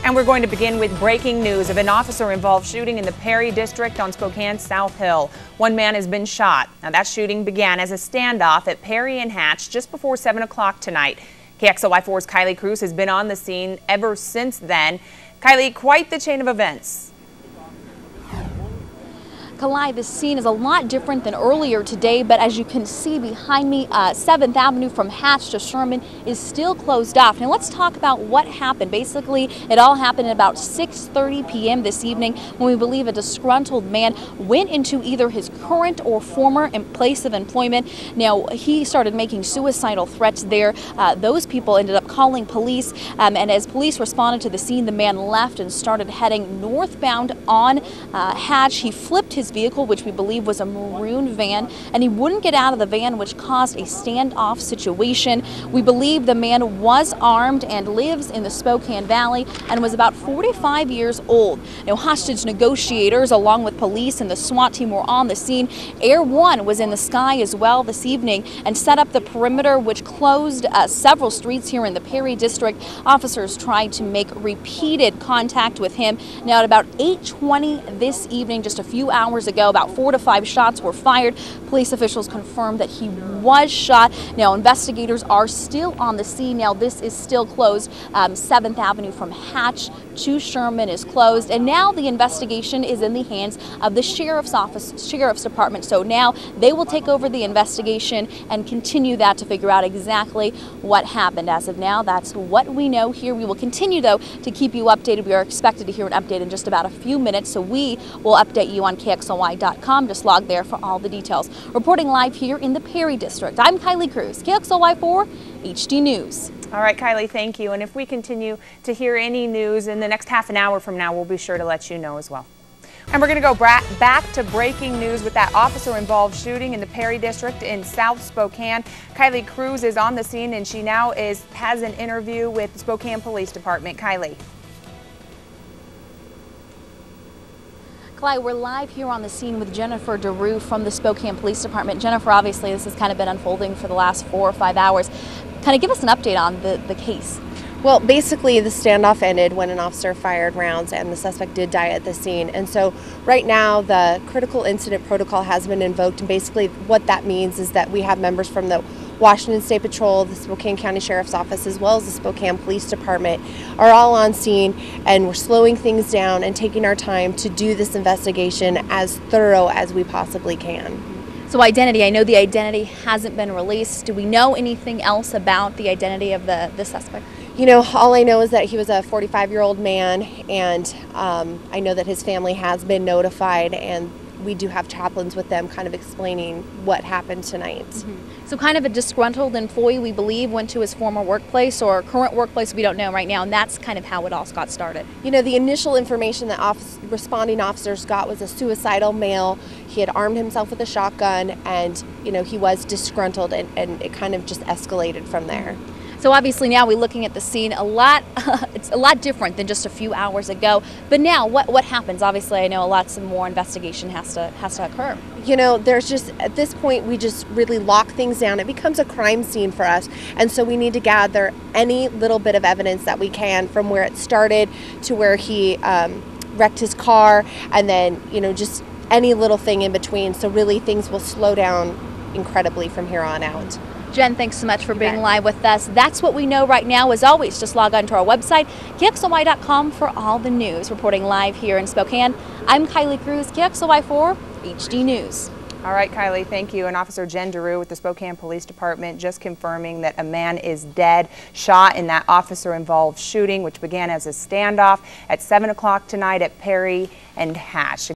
And we're going to begin with breaking news of an officer-involved shooting in the Perry district on Spokane South Hill. One man has been shot. Now, that shooting began as a standoff at Perry and Hatch just before 7 o'clock tonight. KXLY4's Kylee Cruz has been on the scene ever since then. Kylee, quite the chain of events. Kylee, this scene is a lot different than earlier today, but as you can see behind me, 7th Avenue from Hatch to Sherman is still closed off. Now let's talk about what happened. Basically, it all happened at about 6:30 p.m. this evening when we believe a disgruntled man went into either his current or former place of employment. Now, he started making suicidal threats there. Those people ended up calling police, and as police responded to the scene, the man left and started heading northbound on Hatch. He flipped his vehicle, which we believe was a maroon van, and he wouldn't get out of the van, which caused a standoff situation. We believe the man was armed and lives in the Spokane Valley and was about 45 years old. Now, hostage negotiators along with police and the SWAT team were on the scene. Air One was in the sky as well this evening and set up the perimeter, which closed several streets here in the Perry district. Officers tried to make repeated contact with him. Now, at about 8:20 this evening, just a few hours ago, about 4 to 5 shots were fired. Police officials confirmed that he was shot. Now, investigators are still on the scene. Now, this is still closed. 7th Avenue from Hatch to Sherman is closed, and now the investigation is in the hands of the sheriff's department. So now they will take over the investigation and continue that to figure out exactly what happened. As of now, that's what we know here. We will continue, though, to keep you updated. We are expected to hear an update in just about a few minutes, so we will update you on KXLY.com. Just log there for all the details. Reporting live here in the Perry district, I'm Kylee Cruz, KXLY4 HD News. All right, Kylee, thank you. And if we continue to hear any news in the next half an hour from now, we'll be sure to let you know as well. And we're going to go back to breaking news with that officer-involved shooting in the Perry district in South Spokane. Kylee Cruz is on the scene, and she now has an interview with the Spokane Police Department. Kylee. Kylee, we're live here on the scene with Jennifer DeRue from the Spokane Police Department. Jennifer, obviously this has kind of been unfolding for the last 4 or 5 hours. Kind of give us an update on the case. Well, basically the standoff ended when an officer fired rounds and the suspect did die at the scene. And so right now the critical incident protocol has been invoked, and basically what that means is that we have members from the Washington State Patrol, the Spokane County Sheriff's Office, as well as the Spokane Police Department are all on scene, and we're slowing things down and taking our time to do this investigation as thorough as we possibly can. So identity, I know the identity hasn't been released. Do we know anything else about the identity of the suspect? You know, all I know is that he was a 45-year-old man, and I know that his family has been notified, and we do have chaplains with them kind of explaining what happened tonight. Mm-hmm. So kind of a disgruntled employee, we believe, went to his former workplace or current workplace, we don't know right now, and that's kind of how it all got started. You know, the initial information that responding officers got was a suicidal male. He had armed himself with a shotgun, and, you know, he was disgruntled, and it kind of just escalated from there. So obviously now we're looking at the scene a lot. It's a lot different than just a few hours ago. But now, what happens? Obviously, I know some more investigation has to occur. You know, there's just, at this point, we just really lock things down. It becomes a crime scene for us, and so we need to gather any little bit of evidence that we can from where it started to where he wrecked his car, and then, you know, just any little thing in between. So really, things will slow down incredibly from here on out. Jen, thanks so much for being live with us. That's what we know right now. As always, just log on to our website, KXLY.com, for all the news. Reporting live here in Spokane, I'm Kylee Cruz, KXLY4 HD News. All right, Kylee, thank you. And Officer Jen DeRue with the Spokane Police Department just confirming that a man is dead, shot in that officer-involved shooting, which began as a standoff at 7 o'clock tonight at Perry and Hatch.